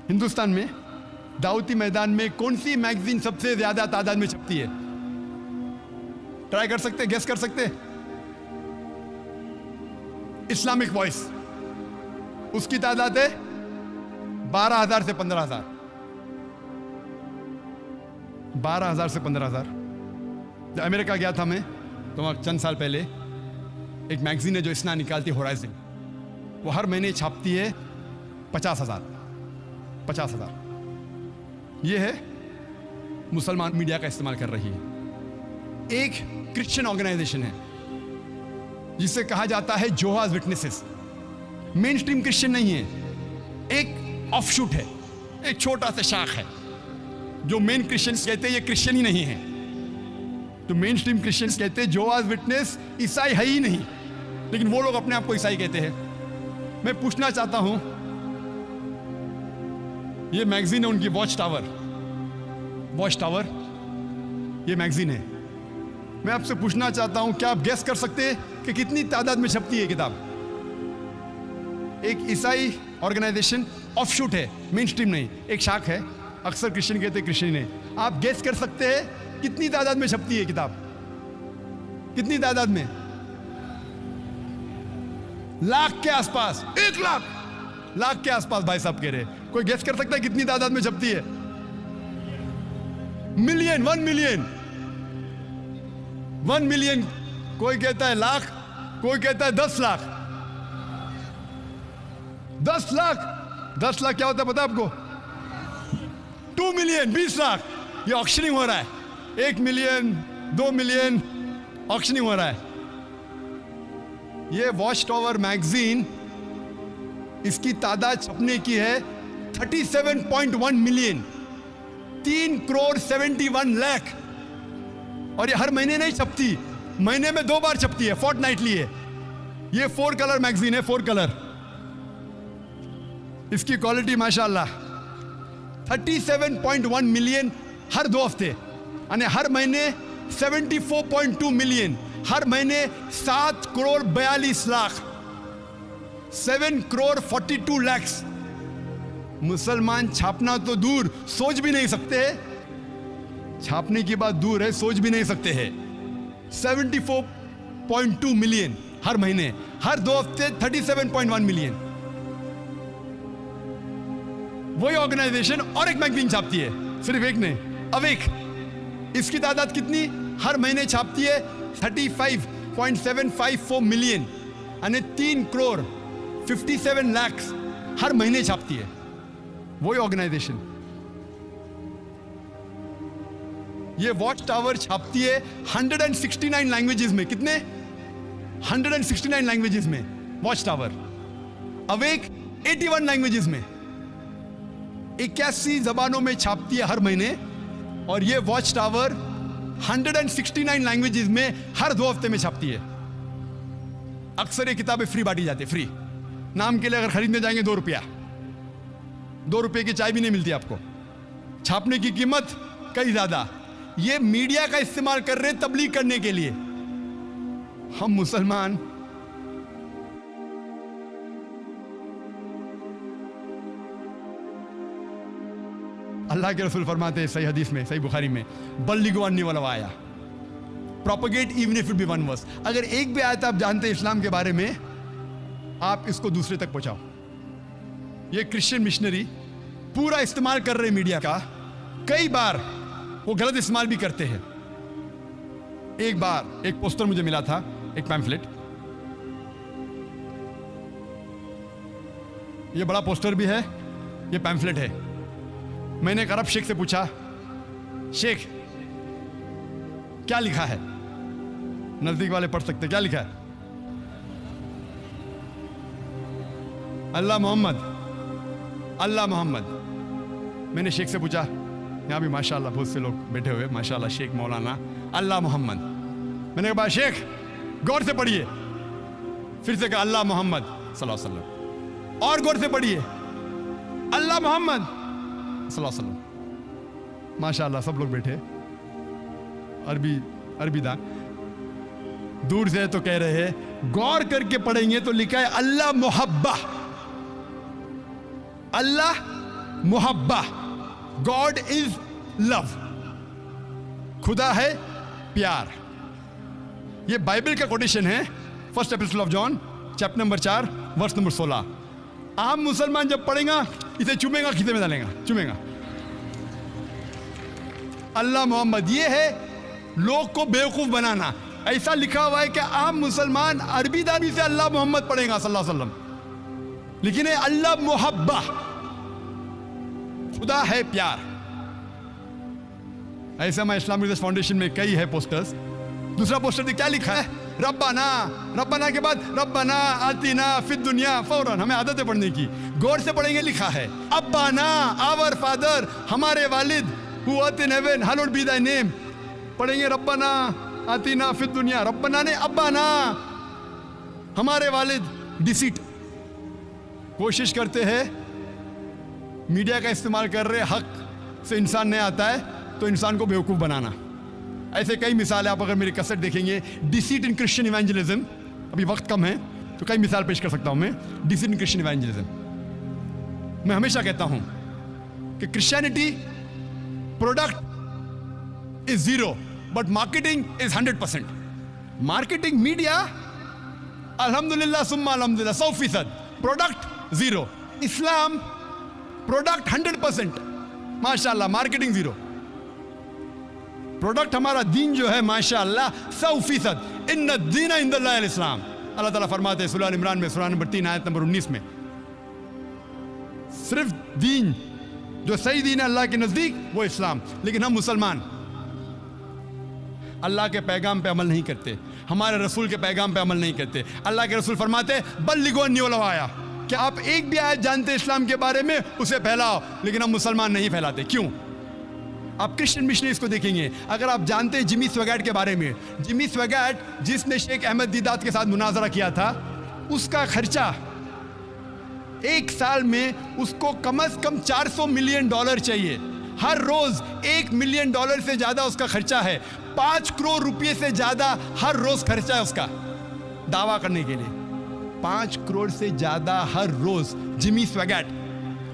हिंदुस्तान में दाऊदी मैदान में कौन सी मैगजीन सबसे ज्यादा तादाद में छपती है? ट्राई कर सकते, गेस कर सकते? इस्लामिक वॉइस, उसकी तादाद है 12,000 से 15,000। 12,000 से 15,000। जब अमेरिका गया था मैं तो वहाँ चंद साल पहले एक मैगजीन है जो इसना निकालती है, होराइजन। वो हर महीने छापती है 50,000। 50,000। ये है मुसलमान मीडिया का इस्तेमाल कर रही है। एक क्रिश्चियन ऑर्गेनाइजेशन है जिसे कहा जाता है जोहाज विटनेसेस। मेन स्ट्रीम क्रिश्चियन नहीं है, एक ऑफशूट है, एक छोटा सा शाख है। जो मेन क्रिश्चियंस कहते हैं ये क्रिश्चियन ही नहीं है, तो मेन स्ट्रीम क्रिश्चियंस कहते हैं जोहाज विटनेस ईसाई है ही नहीं, लेकिन वो लोग अपने आप को ईसाई कहते हैं। मैं पूछना चाहता हूं, ये मैगजीन है उनकी, वॉच टावर। वॉच टावर ये मैगजीन है। मैं आपसे पूछना चाहता हूं, क्या आप गेस कर सकते हैं कि कितनी तादाद में छपती है किताब? एक ईसाई ऑर्गेनाइजेशन, ऑफशूट है, मेन स्ट्रीम नहीं, एक शाख है। अक्सर क्रिश्चियन कहते हैं, क्रिश्चियन है। आप गेस कर सकते हैं कितनी तादाद में छपती है किताब? कितनी तादाद में? लाख के आसपास। 1 लाख के आसपास भाई साहब कह रहे। कोई गेस कर सकता है कितनी तादाद में छपती है? Million, 1 million. 1 मिलियन। कोई कहता है लाख, कोई कहता है 10 लाख। 10 लाख। 10 लाख क्या होता है पता है आपको? 2 मिलियन, 20 लाख। ये ऑक्शनिंग हो रहा है। 1 मिलियन, 2 मिलियन ऑक्शनिंग हो रहा है। ये वॉच टावर मैगजीन, इसकी तादाद छपने की है 37.1 मिलियन, 3,71 लाख। और ये हर महीने नहीं छपती, महीने में 2 बार छपती है, फोर्टनाइटली है। ये 4 कलर मैगजीन है, 4 कलर। इसकी क्वालिटी माशाल्लाह। 37.1 मिलियन हर 2 हफ्ते, यानी हर महीने 74.2 मिलियन, हर महीने 7,42 लाख, 7,42 लाख। मुसलमान छापना तो दूर, सोच भी नहीं सकते, छापने की बात दूर है, सोच भी नहीं सकते हैं। 74.2 मिलियन हर महीने, हर 2 हफ्ते 37.1 मिलियन। वही ऑर्गेनाइजेशन और एक मैगजीन छापती है, सिर्फ एक नहीं, अवेक। इसकी तादाद कितनी? हर महीने छापती है 35.754 मिलियन, यानी 3,57 लाख हर महीने छापती है वही ऑर्गेनाइजेशन। ये वॉच टावर छापती है 169 लैंग्वेजेस में। कितने? 169 लैंग्वेजेस में वॉच टावर। अवेक 81 लैंग्वेजेस में, 81 जबानों में छापती है हर महीने। और ये वॉच टावर 169 लैंग्वेजेस में हर 2 हफ्ते में छापती है। अक्सर ये किताबें फ्री बांटी जाती है, फ्री। नाम के लिए अगर खरीदने जाएंगे 2 रुपया, 2 रुपये की चाय भी नहीं मिलती आपको। छापने की कीमत कई ज्यादा। ये मीडिया का इस्तेमाल कर रहे हैं तबलीग करने के लिए। हम मुसलमान अल्लाह के रसूल फरमाते हैं सही हदीस में, सही बुखारी में, बल्लिगु अन्नी वलो आया, propagate even if it be 1 verse. अगर एक भी आयत आप जानते हैं इस्लाम के बारे में, आप इसको दूसरे तक पहुंचाओ। ये क्रिश्चियन मिशनरी पूरा इस्तेमाल कर रहे मीडिया का। कई बार वो गलत इस्तेमाल भी करते हैं। एक बार एक पोस्टर मुझे मिला था, एक पैम्फलेट। ये बड़ा पोस्टर भी है, ये पैम्फलेट है। मैंने एक अरब शेख से पूछा, शेख क्या लिखा है? नजदीक वाले पढ़ सकते, क्या लिखा है? अल्लाह मोहम्मद, अल्लाह मोहम्मद। मैंने शेख से पूछा, यहाँ भी माशाल्लाह बहुत से लोग बैठे हुए, माशाल्लाह, शेख मौलाना, अल्लाह मोहम्मद। मैंने कहा शेख गौर से पढ़िए। फिर से कहा अल्लाह मोहम्मद सल्लल्लाहु अलैहि वसल्लम, और गौर से पढ़िए अल्लाह मोहम्मद सल्लल्लाहु अलैहि वसल्लम। माशाल्लाह सब लोग बैठे, अरबी दान। दूर से तो कह रहे हैं, गौर करके पढ़ेंगे तो लिखा है अल्लाह मोहब्बा, अल्लाह मुहब्बा, गॉड इज लव, खुदा है प्यार। ये बाइबल का कोटेशन है, first epistle of John chapter number 4 verse number 16। आम मुसलमान जब पढ़ेगा इसे चूमेगा, खीसे में डालेगा, चूमेगा। अल्लाह मोहम्मद, ये है लोग को बेवकूफ बनाना। ऐसा लिखा हुआ है कि आम मुसलमान अरबी दानी से अल्लाह मोहम्मद पढ़ेगा सल्लल्लाहु अलैहि वसल्लम, लेकिन है अल्लाह मुहब्बा, खुदा है प्यार। ऐसा मैं इस्लामिक रिसर्च फाउंडेशन में कई है पोस्टर्स। दूसरा पोस्टर में क्या लिखा है? रब्बाना, रब्बाना के बाद रब्बाना आतीना फिद दुनिया। फौरन हमें आदत है पढ़ने की, गौर से पढ़ेंगे। लिखा है अब्बाना, आवर फादर, हमारे वालिद, who art in heaven, hallowed be thy name. पढ़ेंगे रब्बाना आतीना फिद दुनिया। रब्बाना ने अब्बाना, हमारे वालिद। डिसीट, कोशिश करते हैं मीडिया का इस्तेमाल कर रहे, हक से इंसान नहीं आता है तो इंसान को बेवकूफ़ बनाना। ऐसे कई मिसाल है, आप अगर मेरी कैसेट देखेंगे, डिसीट इन क्रिश्चियन इवेंजलिज्म, अभी वक्त कम है तो कई मिसाल पेश कर सकता हूं मैं। डिसीट इन क्रिश्चियन इवेंजलिज्म, मैं हमेशा कहता हूं कि Christianity product is 0 but marketing is 100%। Marketing media अल्हम्दुलिल्लाह सुम्मा अल्हम्दुलिल्लाह 100%, प्रोडक्ट 0। इस्लाम प्रोडक्ट 100%, माशाअल्लाह, मार्केटिंग 0। प्रोडक्ट हमारा दीन जो है माशाअल्लाह 100%। इन्ना दीना इंदल्लाह अल इस्लाम, अल्लाह ताला फरमाते हैं सूरह इमरान में, सूरह नंबर 3 आयत नंबर 19 में, सिर्फ दीन जो सही दीन है अल्लाह के नजदीक वो इस्लाम। लेकिन हम मुसलमान अल्लाह के पैगाम पे अमल नहीं करते, हमारे रसूल के पैगाम पे अमल नहीं करते। अल्लाह के रसूल फरमाते बल्लिगो अन्नी वलो आया, कि आप एक भी आयत जानते इस्लाम के बारे में उसे फैलाओ, लेकिन हम मुसलमान नहीं फैलाते। क्यों? आप क्रिश्चियन मिशनरीज को देखेंगे, अगर आप जानते हैं जिमी स्वैगैट के बारे में, जिमी स्वैगैट जिसने शेख अहमद दीदात के साथ मुनाजरा किया था, उसका खर्चा एक साल में उसको कम से कम $400 मिलियन चाहिए। हर रोज $1 मिलियन से ज्यादा उसका खर्चा है। 5 करोड़ रुपए से ज्यादा हर रोज खर्चा है उसका दावा करने के लिए। 5 करोड़ से ज्यादा हर रोज, जिमी स्वैगैट।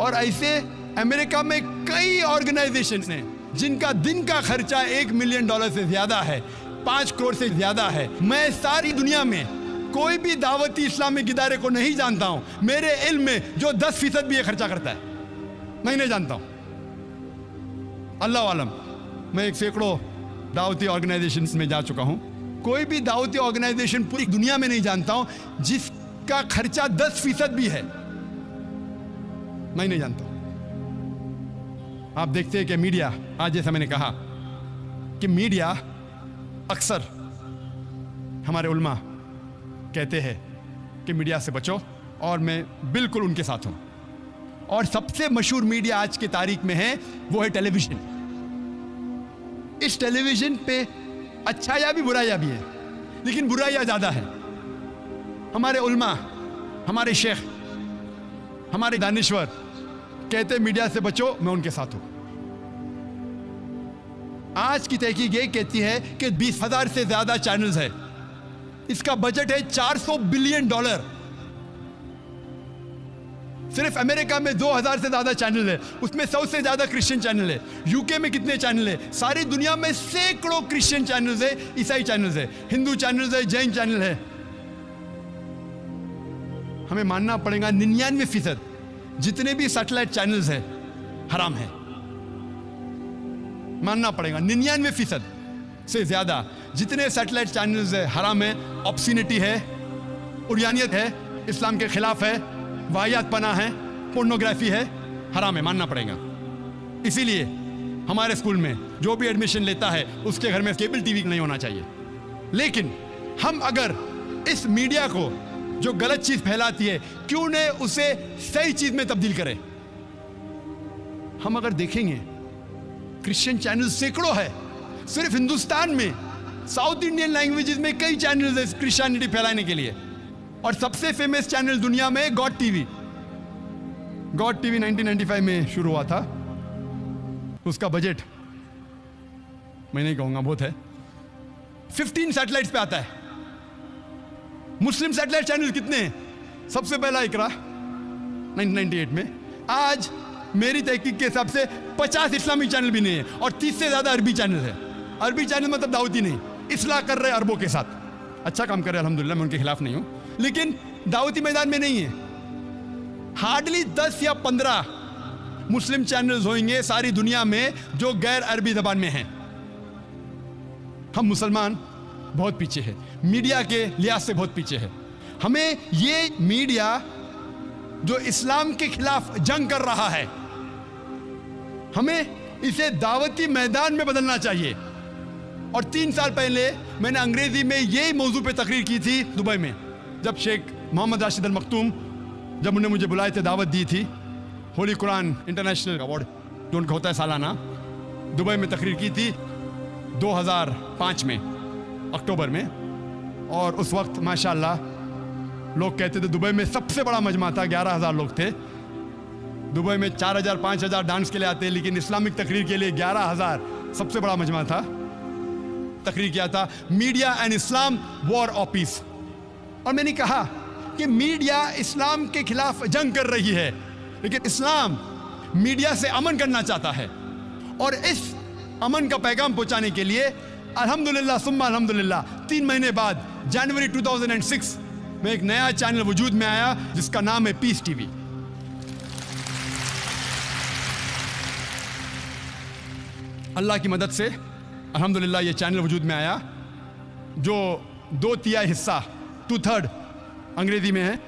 और ऐसे अमेरिका में कई ऑर्गेनाइजेशन हैं जिनका दिन का खर्चा $1 मिलियन से ज्यादा है, 5 करोड़ से ज्यादा है। मैं सारी दुनिया में कोई भी दावती इस्लामिक इदारे को नहीं जानता हूं मेरे इल्म में जो 10% भी ये खर्चा करता है। मैं नहीं जानता हूं, अल्लाह आलम। मैं एक सैकड़ों दावती ऑर्गेनाइजेशंस में जा चुका हूं, कोई भी दावती ऑर्गेनाइजेशन पूरी दुनिया में नहीं जानता हूं जिसका खर्चा 10% भी है। मैं नहीं जानता। आप देखते हैं कि मीडिया, आज जैसा मैंने कहा कि मीडिया अक्सर, हमारे उल्मा कहते हैं कि मीडिया से बचो, और मैं बिल्कुल उनके साथ हूं। और सबसे मशहूर मीडिया आज की तारीख में है वो है टेलीविजन। इस टेलीविजन पे अच्छाइयाँ भी बुराइयाँ भी है, लेकिन बुराइयाँ ज़्यादा है। हमारे उल्मा, हमारे शेख, हमारे दानिश्वर कहते मीडिया से बचो, मैं उनके साथ हूं। आज की तहकीक ये कहती है कि 20,000 से ज्यादा चैनल्स है, इसका बजट है $400 बिलियन। सिर्फ अमेरिका में 2,000 से ज्यादा चैनल है, उसमें 100 से ज्यादा क्रिश्चियन चैनल है। यूके में कितने चैनल है? सारी दुनिया में सैकड़ों क्रिश्चियन चैनल्स है, ईसाई चैनल्स है, हिंदू चैनल्स है, जैन चैनल है। हमें मानना पड़ेगा 99% जितने भी सैटेलाइट चैनल्स है हराम है। मानना पड़ेगा 99% से ज्यादा जितने सैटेलाइट चैनल्स है हराम है। ऑब्सिनिटी है, उरियानियत है, इस्लाम के खिलाफ है, वाहियात पना है, पोर्नोग्राफी है, हराम है, मानना पड़ेगा। इसीलिए हमारे स्कूल में जो भी एडमिशन लेता है उसके घर में केबल टीवी नहीं होना चाहिए। लेकिन हम अगर इस मीडिया को जो गलत चीज फैलाती है, क्यों न उसे सही चीज में तब्दील करें। हम अगर देखेंगे क्रिश्चियन चैनल सैकड़ों है, सिर्फ हिंदुस्तान में साउथ इंडियन लैंग्वेजेस में कई चैनल्स है क्रिश्चियनिटी फैलाने के लिए। और सबसे फेमस चैनल दुनिया में गॉड टीवी। गॉड टीवी 1995 में शुरू हुआ था। उसका बजट मैं नहीं कहूंगा, बहुत है, 15 सैटेलाइट्स पे आता है। मुस्लिम सैटेलाइट चैनल कितने हैं? सबसे पहला इकरा 1998 में, आज मेरी तहकीक के हिसाब से 50 इस्लामिक चैनल भी नहीं है और 30 से ज़्यादा अरबी चैनल है। अरबी चैनल मतलब दावती नहीं, इसलाह कर रहे अरबों के साथ, अच्छा काम कर रहे हैं अल्हम्दुलिल्लाह, मैं उनके खिलाफ नहीं हूँ, लेकिन दावती मैदान में नहीं है। हार्डली 10 या 15 मुस्लिम चैनल्स होंगे सारी दुनिया में जो गैर अरबी जबान में हैं। हम मुसलमान बहुत पीछे हैं, मीडिया के लिहाज से बहुत पीछे है। हमें ये मीडिया जो इस्लाम के खिलाफ जंग कर रहा है, हमें इसे दावती मैदान में बदलना चाहिए। और 3 साल पहले मैंने अंग्रेजी में यही मौजू पे तकरीर की थी दुबई में, जब शेख मोहम्मद राशिद अल मखतूम जब उन्होंने मुझे बुलाए थे, दावत दी थी, होली कुरान इंटरनेशनल अवार्ड जो उनका होता है सालाना, दुबई में तकरीर की थी 2005 में अक्टूबर में। और उस वक्त माशाअल्लाह लोग कहते थे दुबई में सबसे बड़ा मजमा था, 11,000 लोग थे। दुबई में 4,000 5,000 डांस के लिए आते, लेकिन इस्लामिक तकरीर के लिए 11,000 सबसे बड़ा मजमा था। तकरीर किया था media and Islam war of peace. और मैंने कहा कि मीडिया इस्लाम के खिलाफ जंग कर रही है, लेकिन इस्लाम मीडिया से अमन करना चाहता है। और इस अमन का पैगाम पहुंचाने के लिए अल्हम्दुलिल्लाह सुम्मा अल्हम्दुलिल्लाह 3 महीने बाद जनवरी 2006 में एक नया चैनल वजूद में आया जिसका नाम है पीस टीवी। अल्लाह की मदद से अल्हम्दुलिल्लाह ये चैनल वजूद में आया जो 2/3 हिस्सा 2/3 अंग्रेजी में है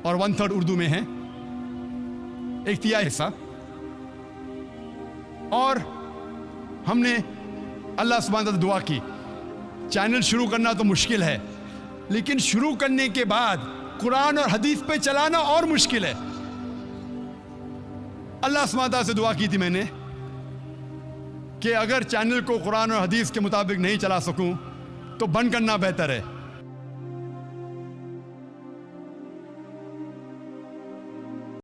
और 1/3 उर्दू में है, 1/3 हिस्सा। और हमने अल्लाह सुब्हान तआला दुआ की, चैनल शुरू करना तो मुश्किल है, लेकिन शुरू करने के बाद कुरान और हदीस पे चलाना और मुश्किल है। अल्लाह सुब्हान तआला से दुआ की थी मैंने कि अगर चैनल को कुरान और हदीस के मुताबिक नहीं चला सकूं तो बंद करना बेहतर है।